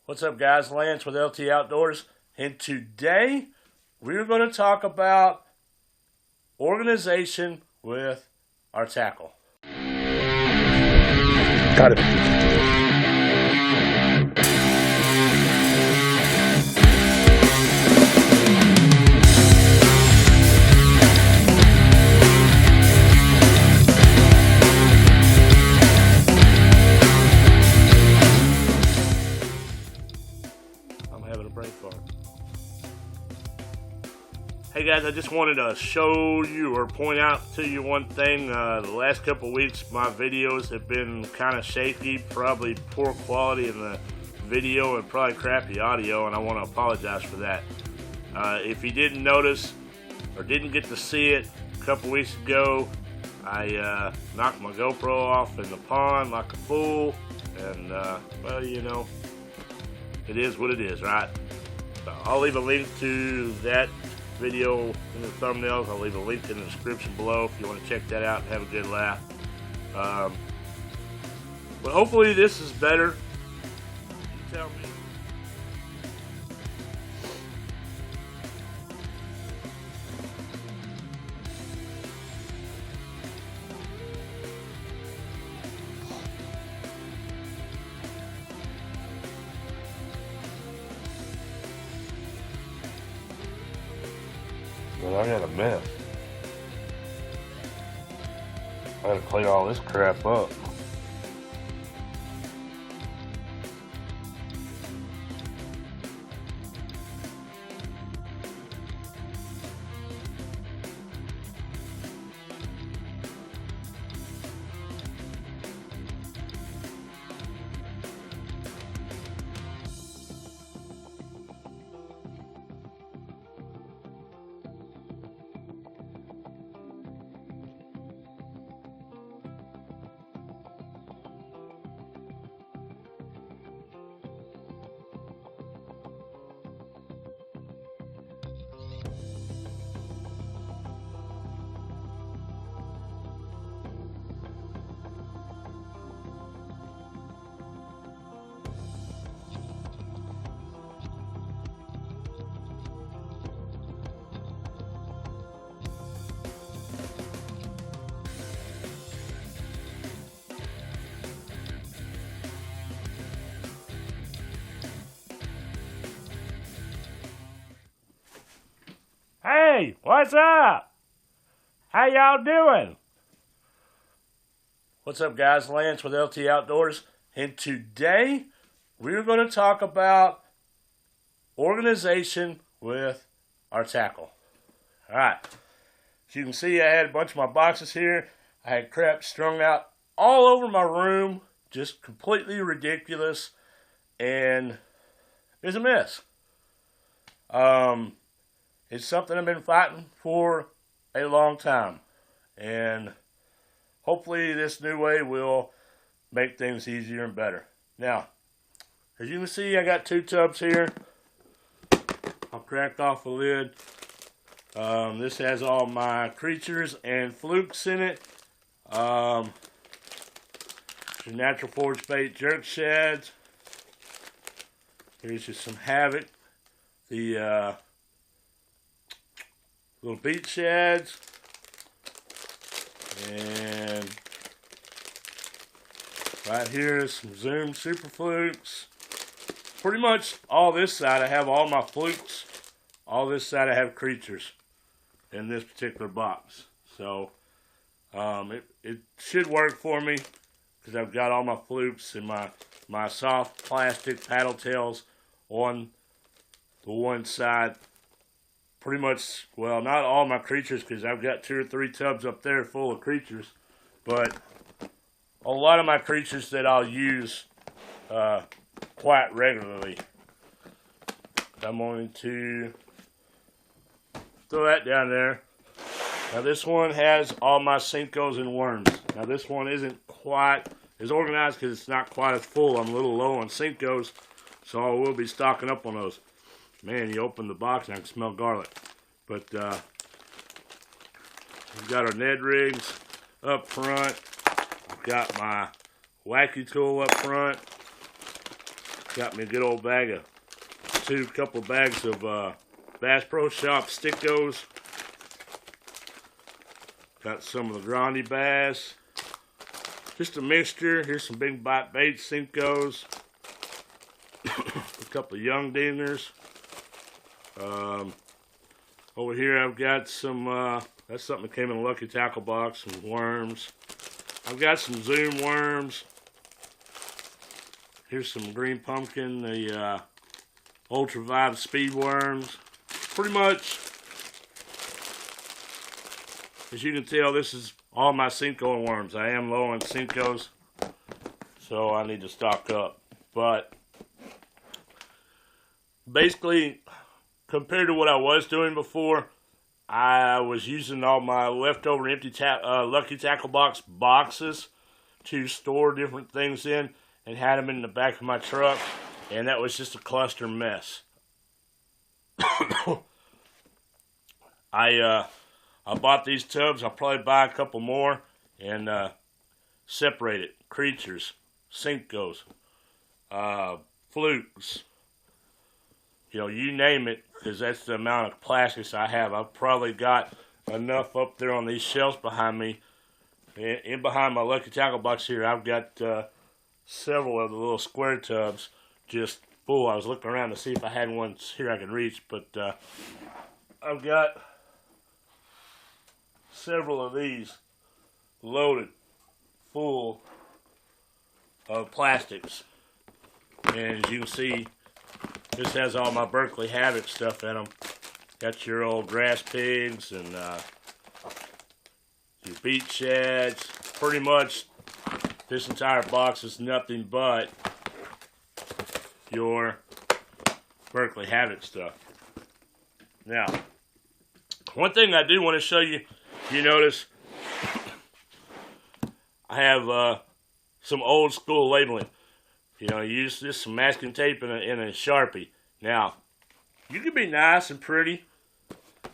What's up, guys? Lance with LT Outdoors, and today we're going to talk about organization with our tackle. Got it. Hey guys, I just wanted to show you or point out to you one thing. The last couple weeks my videos have been kind of shaky, probably poor quality in the video and probably crappy audio, and I want to apologize for that. If you didn't notice or didn't get to see it, a couple weeks ago I knocked my GoPro off in the pond like a fool, and well, you know, it is what it is, right? So I'll leave a link to that video in the thumbnails. I'll leave a link in the description below if you want to check that out and have a good laugh. But hopefully this is better. You tell me. Well, I got a mess. I gotta clean all this crap up. Hey, what's up? How y'all doing? What's up, guys? Lance with LT Outdoors, and today we're going to talk about organization with our tackle. Alright, as you can see, I had a bunch of my boxes here. I had crap strung out all over my room, just completely ridiculous, and it's a mess. It's something I've been fighting for a long time, and hopefully this new way will make things easier and better. Now, as you can see, I got two tubs here. I'll crack off the lid. This has all my creatures and flukes in it. Your natural forage bait jerk shads. Here's just some havoc. The little beach shads, and right here is some Zoom Super Flukes. Pretty much all this side I have all my flukes, all this side I have creatures in this particular box. So it should work for me because I've got all my flukes and my soft plastic paddle tails on the one side. Pretty much, well, not all my creatures, because I've got 2 or 3 tubs up there full of creatures, but a lot of my creatures that I'll use quite regularly. I'm going to throw that down there. Now this one has all my Senkos and worms. Now this one isn't quite as organized because it's not quite as full. I'm a little low on Senkos, so I will be stocking up on those. Man, you open the box and I can smell garlic. But we've got our Ned rigs up front. I've got my wacky tool up front. Got me a good old bag of couple bags of Bass Pro Shop Stickos. Got some of the Grande Bass. Just a mixture. Here's some big bite bait Cincos. A couple of young dingers. Over here I've got some, that's something that came in a Lucky Tackle box, some worms. I've got some Zoom worms. Here's some green pumpkin, the Ultra Vibe speed worms. Pretty much, as you can tell, this is all my Cinco worms. I am low on Cincos, so I need to stock up. But basically, compared to what I was doing before, I was using all my leftover empty Lucky Tackle box boxes to store different things in, and had them in the back of my truck, and that was just a cluster mess. I bought these tubs. I'll probably buy a couple more and separate it. Creatures, Cincos, flukes, you know, you name it, because that's the amount of plastics I have. I've probably got enough up there on these shelves behind me. In behind my Lucky Tackle box here, I've got several of the little square tubs just full. I was looking around to see if I had one here I could reach, but I've got several of these loaded full of plastics. And as you can see, this has all my Berkley Havoc stuff in them. Got your old grass pigs and your beach shads. Pretty much this entire box is nothing but your Berkley Havoc stuff. Now, one thing I do want to show you, you notice I have some old school labeling. You know, you use this some masking tape and a Sharpie. Now, you can be nice and pretty,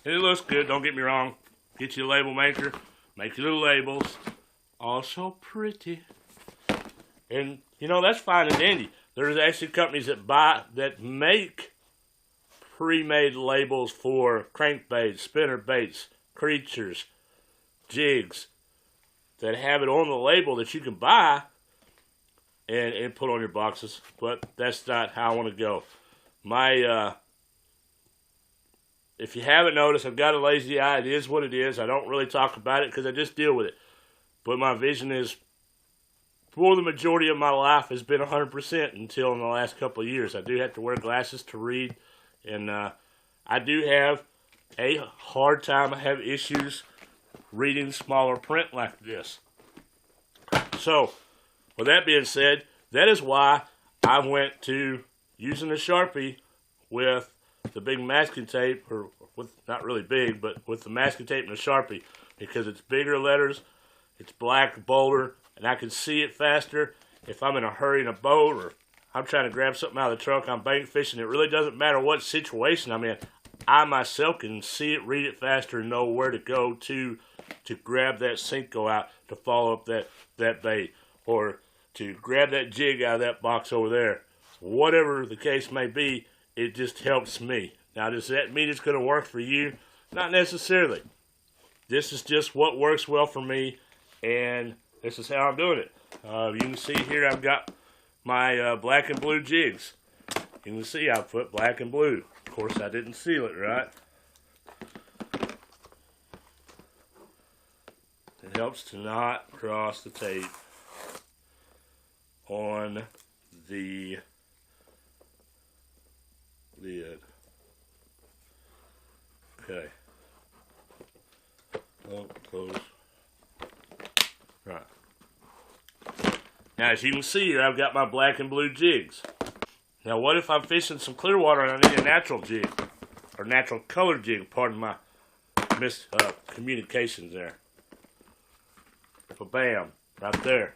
and it looks good, don't get me wrong. Get you a label maker, make your little labels. Also pretty. And, you know, that's fine and dandy. There's actually companies that make pre-made labels for crankbaits, spinner baits, creatures, jigs, that have it on the label that you can buy and put on your boxes. But that's not how I want to go. If you haven't noticed, I've got a lazy eye. It is what it is. I don't really talk about it because I just deal with it. But my vision is, for the majority of my life, has been 100% until in the last couple of years. I do have to wear glasses to read, and I do have a hard time. I have issues reading smaller print like this. So, with that being said, that is why I went to using a Sharpie with the big masking tape, or with, not really big, but with the masking tape and the Sharpie, because it's bigger letters, it's black, bolder, and I can see it faster. If I'm in a hurry in a boat, or I'm trying to grab something out of the truck, I'm bank fishing, it really doesn't matter what situation I'm in. I myself can see it, read it faster, and know where to go to grab that Cinco out to follow up that bait, or to grab that jig out of that box over there. Whatever the case may be, it just helps me. Now, does that mean it's going to work for you? Not necessarily. This is just what works well for me, and this is how I'm doing it. You can see here I've got my black and blue jigs. You can see I put black and blue. Of course, I didn't seal it, right? It helps to not cross the tape on the lid. Okay. Oh, close. Right. Now, as you can see here, I've got my black and blue jigs. Now, what if I'm fishing some clear water and I need a natural jig, or natural color jig? Pardon my miscommunications there. So, bam, right there.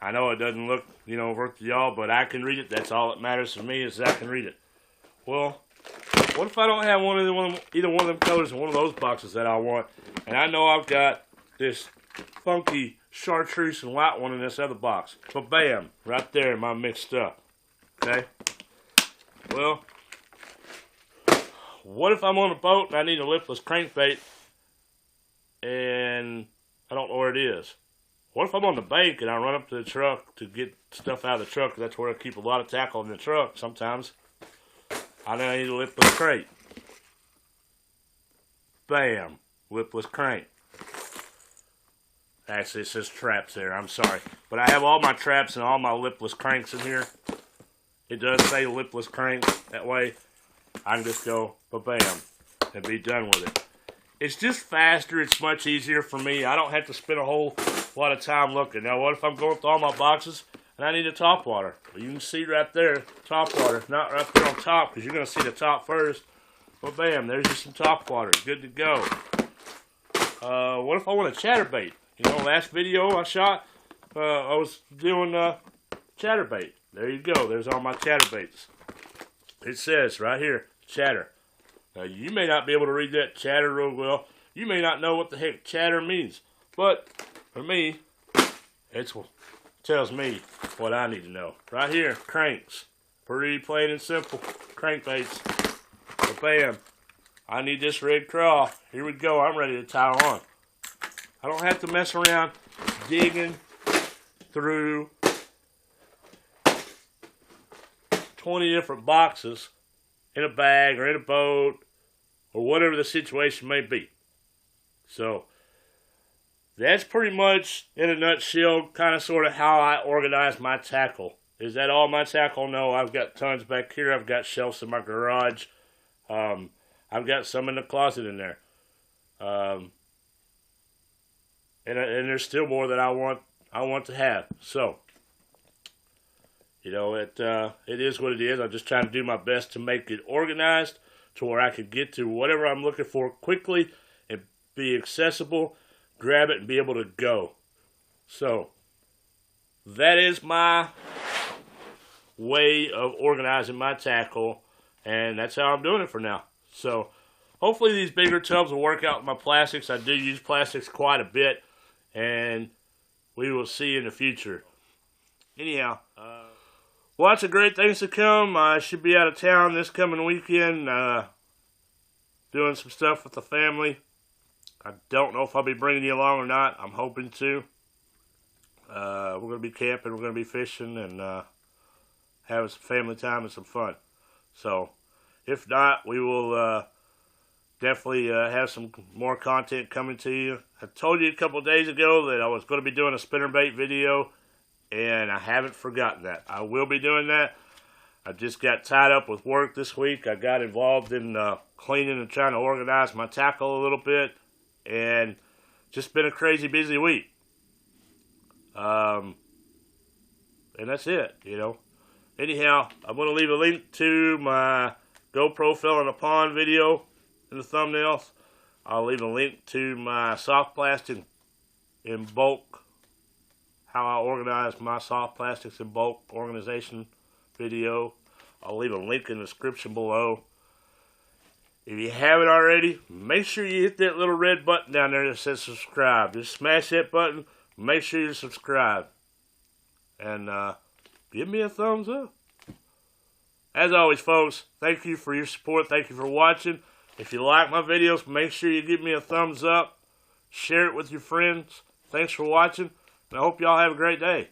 I know it doesn't look, you know, worth to y'all, but I can read it. That's all that matters to me, is I can read it. Well, what if I don't have either one of them colors in one of those boxes that I want, and I know I've got this funky chartreuse and white one in this other box? So, bam, right there, my mixed up Okay? Well, what if I'm on a boat and I need a lipless crankbait and I don't know where it is? What if I'm on the bank and I run up to the truck to get stuff out of the truck? 'Cause that's where I keep a lot of tackle in the truck sometimes. I know I need a lipless crate. Bam. Lipless crank. Actually, it says traps there. I'm sorry. But I have all my traps and all my lipless cranks in here. It does say lipless crank. That way, I can just go ba-bam and be done with it. It's just faster. It's much easier for me. I don't have to spend a whole lot of time looking. Now, what if I'm going through all my boxes and I need a top water? Well, you can see right there, top water. Not right there on top because you're going to see the top first. But bam, there's just some top water. Good to go. What if I want a chatterbait? You know, last video I shot, I was doing chatterbait. There you go. There's all my chatterbaits. It says right here, chatter. Now, you may not be able to read that chatter real well. You may not know what the heck chatter means. But for me, it tells me what I need to know. Right here, cranks. Pretty plain and simple. Crankbaits. But bam. I need this red craw. Here we go. I'm ready to tie on. I don't have to mess around digging through 20 different boxes in a bag or in a boat or whatever the situation may be. So that's pretty much in a nutshell kind of sort of how I organize my tackle. Is that all my tackle? No, I've got tons back here. I've got shelves in my garage. I've got some in the closet in there. And there's still more that I want to have. So, you know, it is what it is. I'm just trying to do my best to make it organized to where I can get to whatever I'm looking for quickly and be accessible, grab it, and be able to go. So, that is my way of organizing my tackle, and that's how I'm doing it for now. So, hopefully these bigger tubs will work out with my plastics. I do use plastics quite a bit, and we will see in the future. Anyhow, lots of great things to come. I should be out of town this coming weekend, doing some stuff with the family. I don't know if I'll be bringing you along or not. I'm hoping to. We're going to be camping, we're going to be fishing, and having some family time and some fun. So, if not, we will definitely have some more content coming to you. I told you a couple of days ago that I was going to be doing a spinnerbait video, and I haven't forgotten that. I will be doing that. I just got tied up with work this week. I got involved in cleaning and trying to organize my tackle a little bit, and just been a crazy busy week. And that's it, you know. Anyhow, I'm going to leave a link to my GoPro fell in a pond video in the thumbnails. I'll leave a link to my soft plastic in bulk, how I organize my soft plastics in bulk organization video. I'll leave a link in the description below. If you haven't already, make sure you hit that little red button down there that says subscribe. Just smash that button. Make sure you subscribe. And give me a thumbs up. As always, folks, thank you for your support. Thank you for watching. If you like my videos, make sure you give me a thumbs up. Share it with your friends. Thanks for watching. And I hope y'all have a great day.